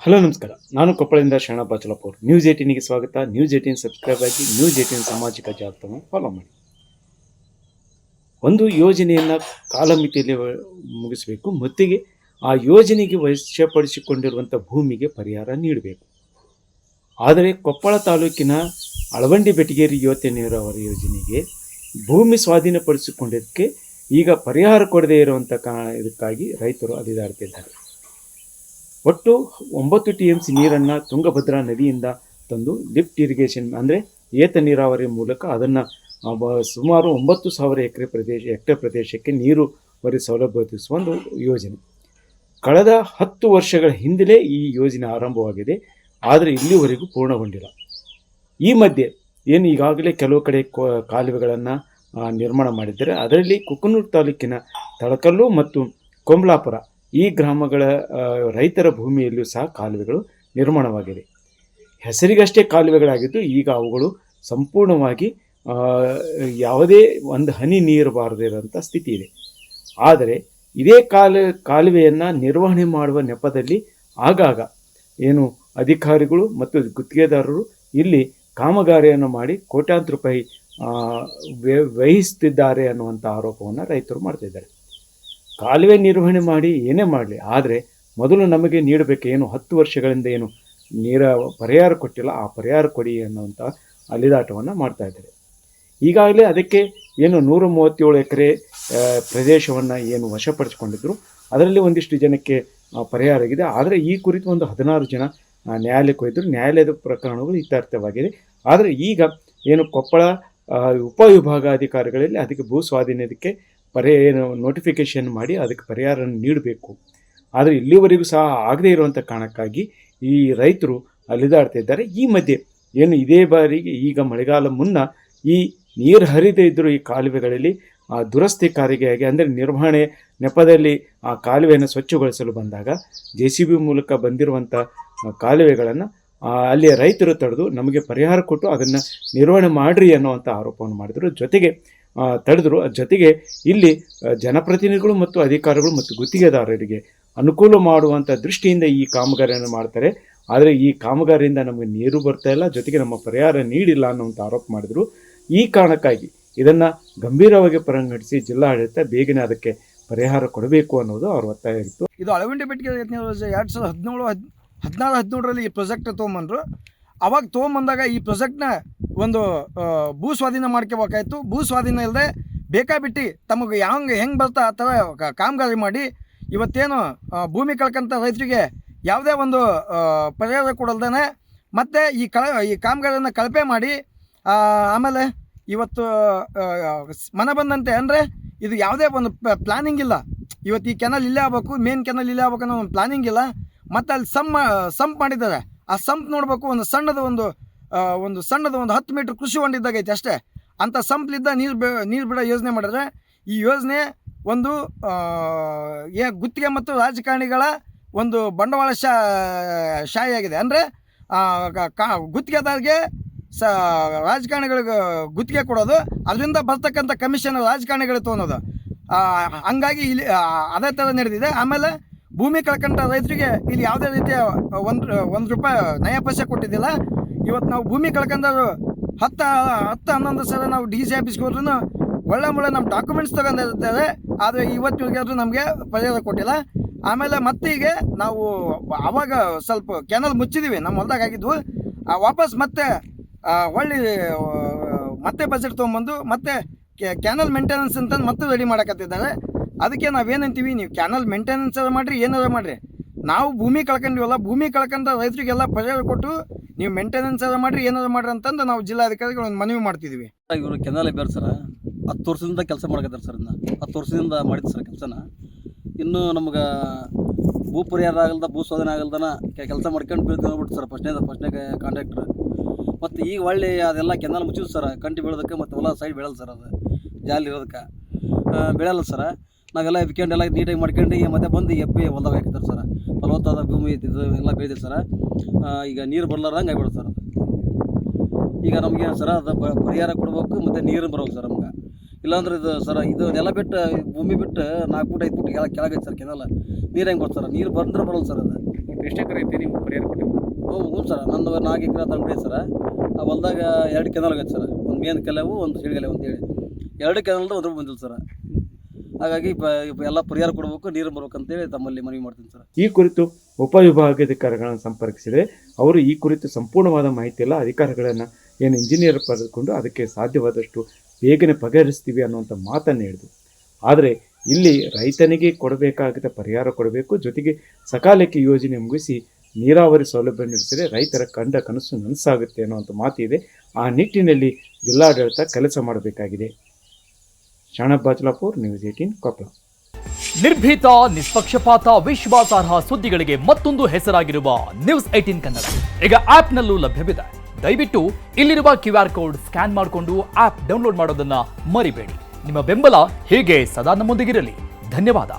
Hello ನಮಸ್ಕಾರ. ನಾನು ಕೊಪ್ಪಳದಿಂದ Sharanappa ಚಲಪೂರ್. News 18ಗೆ ಸ್ವಾಗತ. ನ್ಯೂಸ್ 18 ಸಬ್ಸ್ಕ್ರೈಬ್ ಆಗಿ ನ್ಯೂಸ್ 18 ಸಾಮಾಜಿಕ ಜಾಲತಾಣ ಫಾಲೋ ಮಾಡಿ. ಒಂದು ಯೋಜನೆಯನ್ನು ಕಾಲಮಿತಿಯಲ್ಲಿ ಮುಗಿಸಬೇಕು. ಮತ್ತಿಗೆ ಆ ಯೋಜನೆಗೆ ವಶಪಡಿಸಿಕೊಂಡಿರುವಂಥ ಭೂಮಿಗೆ ಪರಿಹಾರ ನೀಡಬೇಕು. ಆದರೆ ಕೊಪ್ಪಳ ತಾಲೂಕಿನ ಅಳವಂಡಿ ಬೆಟಗೇರಿ ಯೋಜನೆ ನೀರಾವರಿ ಯೋಜನೆಗೆ ಭೂಮಿ ಸ್ವಾಧೀನಪಡಿಸಿಕೊಂಡಿದ್ದಕ್ಕೆ ಈಗ ಪರಿಹಾರ ಕೊಡದೇ ಇರುವಂಥ ಇದಕ್ಕಾಗಿ ರೈತರು ಅಲಿದಾಡ್ತಿದ್ದಾರೆ. ಒಟ್ಟು 9 TMC ನೀರನ್ನು ತುಂಗಭದ್ರಾ ನದಿಯಿಂದ ತಂದು ಲಿಫ್ಟ್ ಇರಿಗೇಷನ್ ಅಂದರೆ ಏತ ನೀರಾವರಿ ಮೂಲಕ ಅದನ್ನು ಸುಮಾರು 9,000 ಹೆಕ್ಟೇರ್ ಪ್ರದೇಶಕ್ಕೆ ನೀರುವರಿ ಸೌಲಭ್ಯ ಒದಗಿಸುವ ಒಂದು ಯೋಜನೆ. ಕಳೆದ 10 ವರ್ಷಗಳ ಹಿಂದಲೇ ಈ ಯೋಜನೆ ಆರಂಭವಾಗಿದೆ. ಆದರೆ ಇಲ್ಲಿವರೆಗೂ ಪೂರ್ಣಗೊಂಡಿಲ್ಲ. ಈ ಮಧ್ಯೆ ಏನು ಈಗಾಗಲೇ ಕೆಲವು ಕಡೆ ಕಾಲುವೆಗಳನ್ನು ನಿರ್ಮಾಣ ಮಾಡಿದ್ದಾರೆ. ಅದರಲ್ಲಿ ಕುಕನೂರು ತಾಲೂಕಿನ ತಳಕಲ್ಲು ಮತ್ತು ಕೊಂಬ್ಲಾಪುರ ಈ ಗ್ರಾಮಗಳ ರೈತರ ಭೂಮಿಯಲ್ಲಿಯೂ ಸಹ ಕಾಲುವೆಗಳು ನಿರ್ಮಾಣವಾಗಿದೆ. ಹೆಸರಿಗಷ್ಟೇ ಕಾಲುವೆಗಳಾಗಿದ್ದು ಈಗ ಅವುಗಳು ಸಂಪೂರ್ಣವಾಗಿ ಯಾವುದೇ ಒಂದು ಹನಿ ನೀರು ಬಾರದಿರೋಂಥ ಸ್ಥಿತಿ ಇದೆ. ಆದರೆ ಇದೇ ಕಾಲುವೆಯನ್ನು ನಿರ್ವಹಣೆ ಮಾಡುವ ನೆಪದಲ್ಲಿ ಆಗಾಗ ಏನು ಅಧಿಕಾರಿಗಳು ಮತ್ತು ಗುತ್ತಿಗೆದಾರರು ಇಲ್ಲಿ ಕಾಮಗಾರಿಯನ್ನು ಮಾಡಿ ಕೋಟ್ಯಾಂತರ ರೂಪಾಯಿ ವ್ಯಯಿಸುತ್ತಿದ್ದಾರೆ ಅನ್ನುವಂಥ ಆರೋಪವನ್ನು ರೈತರು ಮಾಡ್ತಿದ್ದಾರೆ. ಕಾಲುವೆ ನಿರ್ವಹಣೆ ಮಾಡಿ ಏನೇ ಮಾಡಲಿ, ಆದರೆ ಮೊದಲು ನಮಗೆ ನೀಡಬೇಕು. ಏನು 10 ವರ್ಷಗಳಿಂದ ಏನು ಪರಿಹಾರ ಕೊಟ್ಟಿಲ್ಲ, ಆ ಪರಿಹಾರ ಕೊಡಿ ಅನ್ನುವಂಥ ಅಲಿದಾಟವನ್ನು ಮಾಡ್ತಾ ಇದ್ದಾರೆ. ಈಗಾಗಲೇ ಅದಕ್ಕೆ ಏನು 137 ಎಕರೆ ಪ್ರದೇಶವನ್ನು ಏನು ವಶಪಡಿಸಿಕೊಂಡಿದ್ರು, ಅದರಲ್ಲಿ ಒಂದಿಷ್ಟು ಜನಕ್ಕೆ ಪರಿಹಾರ ಆಗಿದೆ. ಆದರೆ ಈ ಕುರಿತು ಒಂದು 16 ಜನ ನ್ಯಾಯಾಲಯಕ್ಕೆ ಹೋಯಿದ್ರು. ನ್ಯಾಯಾಲಯದ ಪ್ರಕರಣಗಳು ಇತ್ಯರ್ಥವಾಗಿದೆ. ಆದರೆ ಈಗ ಏನು ಕೊಪ್ಪಳ ಉಪವಿಭಾಗಾಧಿಕಾರಿಗಳಲ್ಲಿ ಅದಕ್ಕೆ ಭೂ ಸ್ವಾಧೀನಕ್ಕೆ ನೋಟಿಫಿಕೇಶನ್ ಮಾಡಿ ಅದಕ್ಕೆ ಪರಿಹಾರ ನೀಡಬೇಕು. ಆದರೆ ಇಲ್ಲಿವರೆಗೂ ಸಹ ಆಗದೇ ಇರುವಂಥ ಕಾರಣಕ್ಕಾಗಿ ಈ ರೈತರು ಅಲಿದಾಡ್ತಿದ್ದಾರೆ. ಈ ಮಧ್ಯೆ ಏನು ಇದೇ ಬಾರಿಗೆ ಈಗ ಮಳೆಗಾಲ ಮುನ್ನ ಈ ನೀರು ಹರಿದೇ ಇದ್ದರೂ ಈ ಕಾಲುವೆಗಳಲ್ಲಿ ದುರಸ್ತಿ ಕಾರಿಗೆಯಾಗಿ ಅಂದರೆ ನಿರ್ವಹಣೆ ನೆಪದಲ್ಲಿ ಆ ಕಾಲುವೆಯನ್ನು ಸ್ವಚ್ಛಗೊಳಿಸಲು ಬಂದಾಗ JCB ಮೂಲಕ ಬಂದಿರುವಂಥ ಕಾಲುವೆಗಳನ್ನು ಅಲ್ಲಿಯ ರೈತರು ತಡೆದು ನಮಗೆ ಪರಿಹಾರ ಕೊಟ್ಟು ಅದನ್ನು ನಿರ್ವಹಣೆ ಮಾಡಿರಿ ಅನ್ನುವಂಥ ಆರೋಪವನ್ನು ಮಾಡಿದರು. ಜೊತೆಗೆ ತಡೆದರು. ಜೊತೆಗೆ ಇಲ್ಲಿ ಜನಪ್ರತಿನಿಧಿಗಳು ಮತ್ತು ಅಧಿಕಾರಿಗಳು ಮತ್ತು ಗುತ್ತಿಗೆದಾರರಿಗೆ ಅನುಕೂಲ ಮಾಡುವಂಥ ದೃಷ್ಟಿಯಿಂದ ಈ ಕಾಮಗಾರಿಯನ್ನು ಮಾಡ್ತಾರೆ. ಆದರೆ ಈ ಕಾಮಗಾರಿಯಿಂದ ನಮಗೆ ನೀರು ಬರ್ತಾ ಇಲ್ಲ, ಜೊತೆಗೆ ನಮ್ಮ ಪರಿಹಾರ ನೀಡಿಲ್ಲ ಅನ್ನುವಂಥ ಆರೋಪ ಮಾಡಿದರು. ಈ ಕಾರಣಕ್ಕಾಗಿ ಇದನ್ನು ಗಂಭೀರವಾಗಿ ಪರಿಗಣಿಸಿ ಜಿಲ್ಲಾಡಳಿತ ಬೇಗನೆ ಅದಕ್ಕೆ ಪರಿಹಾರ ಕೊಡಬೇಕು ಅನ್ನೋದು ಅವ್ರ ಒತ್ತಾಯ ಇತ್ತು. ಇದು ಅಳವಂಡಿ ಬೆಟಗೇರಿ 2017 ಈ ಪ್ರಾಜೆಕ್ಟ್ ತೊಗೊಂಬಂದರು. ಅವಾಗ ತೊಗೊಂಬಂದಾಗ ಈ ಪ್ರಾಜೆಕ್ಟ್ನ ಒಂದು ಭೂ ಸ್ವಾಧೀನ ಮಾಡ್ಕೋಬೇಕಾಯ್ತು. ಭೂ ಸ್ವಾಧೀನ ಇಲ್ಲದೆ ಬೇಕಾಬಿಟ್ಟು ತಮಗೆ ಹೆಂಗೆ ಬರ್ತಾ ಆ ಥರ ಕಾಮಗಾರಿ ಮಾಡಿ ಇವತ್ತೇನು ಭೂಮಿ ಕಳ್ಕೊಂತ ರೈತರಿಗೆ ಯಾವುದೇ ಒಂದು ಪರಿಹಾರ ಕೊಡಲ್ದೇ ಮತ್ತು ಈ ಕಾಮಗಾರಿಯನ್ನು ಕಳಪೆ ಮಾಡಿ ಆಮೇಲೆ ಇವತ್ತು ಮನೆ ಬಂದಂತೆ ಅಂದರೆ ಇದು ಯಾವುದೇ ಒಂದು ಪ್ಲ್ಯಾನಿಂಗ್ ಇಲ್ಲ. ಇವತ್ತು ಈ ಕೆನಲ್ ಇಲ್ಲೇ ಆಗ್ಬೇಕು, ಮೇನ್ ಕೆನಲ್ ಇಲ್ಲೇ ಆಗ್ಬೇಕು ಅನ್ನೋ ಒಂದು ಪ್ಲ್ಯಾನಿಂಗ್ ಇಲ್ಲ. ಮತ್ತು ಅಲ್ಲಿ ಸಂಪ್ ಮಾಡಿದ್ದಾರೆ. ಆ ಸಂಪ್ ನೋಡಬೇಕು, ಒಂದು ಸಣ್ಣದು ಒಂದು 10 ಮೀಟ್ರ್ ಕೃಷಿ ಹೊಂಡಿದ್ದಾಗೈತೆ ಅಷ್ಟೇ. ಅಂಥ ಸಂಪ್ಲಿದ್ದ ನೀರು ಬಿಡೋ ಯೋಜನೆ ಮಾಡಿದ್ರೆ ಈ ಯೋಜನೆ ಒಂದು ಗುತ್ತಿಗೆ ಮತ್ತು ರಾಜಕಾರಣಿಗಳ ಒಂದು ಬಂಡವಾಳ ಶಾಹಿಯಾಗಿದೆ. ಅಂದರೆ ಗುತ್ತಿಗೆದಾರಿಗೆ ರಾಜಕಾರಣಿಗಳಿಗೆ ಗುತ್ತಿಗೆ ಕೊಡೋದು, ಅದರಿಂದ ಬರ್ತಕ್ಕಂಥ ಕಮಿಷನ್ ರಾಜಕಾರಣಿಗಳಿಗೆ ತೊಗೊಳೋದು. ಹಂಗಾಗಿ ಇಲ್ಲಿ ಅದೇ ಥರ ನಡೆದಿದೆ. ಆಮೇಲೆ ಭೂಮಿ ಕಳ್ಕೊಂಡ ರೈತರಿಗೆ ಇಲ್ಲಿ ಯಾವುದೇ ರೀತಿಯ ಒಂದು ರೂಪಾಯಿ ನಯ ಪೈಸೆ ಕೊಟ್ಟಿದ್ದಿಲ್ಲ. ಇವತ್ತು ನಾವು ಭೂಮಿ ಕಳ್ಕೊಂಡರು 10-11 ಸಲ ನಾವು DC ಆಫೀಸ್ಗೆ ಹೋದ್ರೂ ಒಳ್ಳೆ ನಮ್ಮ ಡಾಕ್ಯುಮೆಂಟ್ಸ್ ತಗೊಂಡಿರ್ತಾರೆ. ಆದರೆ ಇವತ್ತಿಗಾದ್ರೂ ನಮಗೆ ಪರಿಹಾರ ಕೊಟ್ಟಿಲ್ಲ. ಆಮೇಲೆ ಮತ್ತೀಗ ನಾವು ಆವಾಗ ಸ್ವಲ್ಪ ಕೆನಲ್ ಮುಚ್ಚಿದ್ದೀವಿ, ನಮ್ಮ ಹೊಲ್ದಾಗ ಆಗಿದ್ವು. ವಾಪಸ್ ಮತ್ತೆ ಮತ್ತೆ ಬಜೆಟ್ ತೊಗೊಂಬಂದು ಮತ್ತೆ ಕ್ಯಾನಲ್ ಮೇಂಟೆನೆನ್ಸ್ ಅಂತ ಮತ್ತೆ ರೆಡಿ ಮಾಡಕತ್ತಿದ್ದಾರೆ. ಅದಕ್ಕೆ ನಾವೇನಂತೀವಿ, ನೀವು ಕ್ಯಾನಲ್ ಮೇಂಟೆನೆನ್ಸ್ ಮಾಡಿರಿ, ಏನಾರ ಮಾಡಿರಿ, ನಾವು ಭೂಮಿ ಕಳ್ಕೊಂಡಿವಲ್ಲ, ಭೂಮಿ ಕಳ್ಕೊಂಡ ರೈತರಿಗೆಲ್ಲ ಪರಿಹಾರ ಕೊಟ್ಟು ನೀವು ಮೇಂಟೆನೆನ್ಸ್ ಮಾಡಿರಿ, ಏನಾದ್ರು ಮಾಡಿರಿ ಅಂತಂದು ನಾವು ಜಿಲ್ಲಾಧಿಕಾರಿಗಳು ಒಂದು ಮನವಿ ಮಾಡ್ತಿದ್ವಿ. ಇವರು ಕೆನಾಲ್ ಬೇರೆ ಸರ್ 10 ವರ್ಷದಿಂದ ಕೆಲಸ ಮಾಡಕತ್ತಾರೆ ಸರ್. 10 ವರ್ಷದಿಂದ ಮಾಡಿದ್ದು ಸರ್ ಕೆಲಸನ. ಇನ್ನೂ ನಮ್ಗೆ ಭೂ ಪರಿಹಾರ ಆಗಲ್ದ, ಭೂ ಸ್ವಾಧೀನ ಆಗಲ್ದನ ಕೆಲಸ ಮಾಡ್ಕೊಂಡು ಬೀಳ್ಕೊಂಡ್ಬಿಟ್ಟು ಸರ್ ಫಸ್ಟ್ನೇ ಕಾಂಟ್ರಾಕ್ಟ್ರ್. ಮತ್ತು ಈಗ ಒಳ್ಳೆ ಅದೆಲ್ಲ ಕೆನಾಲ್ ಮುಚ್ಚಿದ್ದು ಸರ್, ಕಂಟಿ ಬೀಳೋದಕ್ಕೆ ಮತ್ತು ಹೊಲ ಸೈಡ್ ಬೆಳೆಯಲ್ಲ ಸರ್, ಅದು ಜಾಲಿ ಇರೋದಕ್ಕೆ ಬೆಳೆಯಲ್ಲ ಸರ್. ನಾವೆಲ್ಲ ಎಲ್ಲ ನೀಟಾಗಿ ಮಾಡ್ಕೊಂಡು ಮತ್ತೆ ಬಂದು ಎಪ್ಪಿ ಹೊಲ್ದಾಗ ಹಾಕಿದ್ದಾರೆ ಸರ್. ಫಲವತ್ತಾದ ಭೂಮಿ ಇದ್ದಿದ್ದು ಎಲ್ಲ ಬೆಳೆದಿದೆ ಸರ್. ಈಗ ನೀರು ಬರ್ಲಾರ್ದಂಗೆ ಆಗಿಬಿಡುತ್ತೆ ಸರ್. ಈಗ ನಮಗೆ ಸರ್ ಅದು ಪರಿಹಾರ ಕೊಡ್ಬೇಕು ಮತ್ತು ನೀರು ಬರ್ಬೇಕು ಸರ್ ನಮ್ಗೆ. ಇಲ್ಲಾಂದ್ರೆ ಇದು ಸರ್ ಇದು ನೆಲ ಬಿಟ್ಟು ಭೂಮಿ ಬಿಟ್ಟು 4 ಫುಟ್ 5 ಫುಟ್ ಕೆಳಗೈತೆ ಸರ್ ಕೆನಲ್. ನೀರು ಹೆಂಗೆ ಬರ್ತಾರೆ? ನೀರು ಬಂದ್ರೆ ಬರಲ್ಲ ಸರ್. ಅದು ಎಷ್ಟು ಎಕರೆ ಐತಿ ನಿಮ್ಮ ಪರಿಹಾರ ಸರ್ ನಂದು 4 ಎಕರೆ ತಂಗಡಿ ಸರ್. ಆ ಹೊಲ್ದಾಗ 2 ಕೆನಾಲ್ ಆಗೈತೆ ಸರ್. ಒಂದು ಮೇನ್ ಕೆಲವು ಒಂದು ಸೀಡ್ಗೆಲೆ ಅಂತೇಳಿ 2 ಕೆನಾಲ್ದು ಒಂದು ಬಂದಿಲ್ಲ ಸರ್. ಹಾಗಾಗಿ ಎಲ್ಲ ಪರಿಹಾರ ಕೊಡಬೇಕು, ನೀರು ಬರ್ಬೇಕಂತೇಳಿ ತಮ್ಮಲ್ಲಿ ಮನವಿ ಮಾಡ್ತೀನಿ ಸರ್. ಈ ಕುರಿತು ಉಪವಿಭಾಗಾಧಿಕಾರಿಗಳನ್ನು ಸಂಪರ್ಕಿಸಿದರೆ ಅವರು ಈ ಕುರಿತು ಸಂಪೂರ್ಣವಾದ ಮಾಹಿತಿ ಎಲ್ಲ ಅಧಿಕಾರಿಗಳನ್ನು ಏನು ಇಂಜಿನಿಯರ್ ಪಡೆದುಕೊಂಡು ಅದಕ್ಕೆ ಸಾಧ್ಯವಾದಷ್ಟು ಬೇಗನೆ ಬಗೆಹರಿಸ್ತೀವಿ ಅನ್ನುವಂಥ ಮಾತನ್ನು ಹೇಳಿದ್ರು. ಆದರೆ ಇಲ್ಲಿ ರೈತನಿಗೆ ಕೊಡಬೇಕಾಗಿದ್ದ ಪರಿಹಾರ ಕೊಡಬೇಕು, ಜೊತೆಗೆ ಸಕಾಲಕ್ಕೆ ಯೋಜನೆ ಮುಗಿಸಿ ನೀರಾವರಿ ಸೌಲಭ್ಯ ನೀಡಿಸಿದರೆ ರೈತರ ಕಂಡ ಕನಸು ನನಸಾಗುತ್ತೆ ಅನ್ನುವಂಥ ಮಾತಿದೆ. ಆ ನಿಟ್ಟಿನಲ್ಲಿ ಜಿಲ್ಲಾಡಳಿತ ಕೆಲಸ ಮಾಡಬೇಕಾಗಿದೆ. ಶಾಣಬ್ ಬಾಚ್ಲಾಪುರ್, ನ್ಯೂಸ್ 18 ಕೊಪ್ಪಳ. ನಿರ್ಭೀತ, ನಿಷ್ಪಕ್ಷಪಾತ, ವಿಶ್ವಾಸಾರ್ಹ ಸುದ್ದಿಗಳಿಗೆ ಮತ್ತೊಂದು ಹೆಸರಾಗಿರುವ ನ್ಯೂಸ್ 18 ಕನ್ನಡ ಈಗ ಆಪ್ನಲ್ಲೂ ಲಭ್ಯವಿದೆ. ದಯವಿಟ್ಟು ಇಲ್ಲಿರುವ QR ಕೋಡ್ ಸ್ಕ್ಯಾನ್ ಮಾಡಿಕೊಂಡು ಆಪ್ ಡೌನ್ಲೋಡ್ ಮಾಡೋದನ್ನ ಮರಿಬೇಡಿ. ನಿಮ್ಮ ಬೆಂಬಲ ಹೀಗೆ ಸದಾ ನಮ್ಮೊಂದಿಗಿರಲಿ. ಧನ್ಯವಾದ.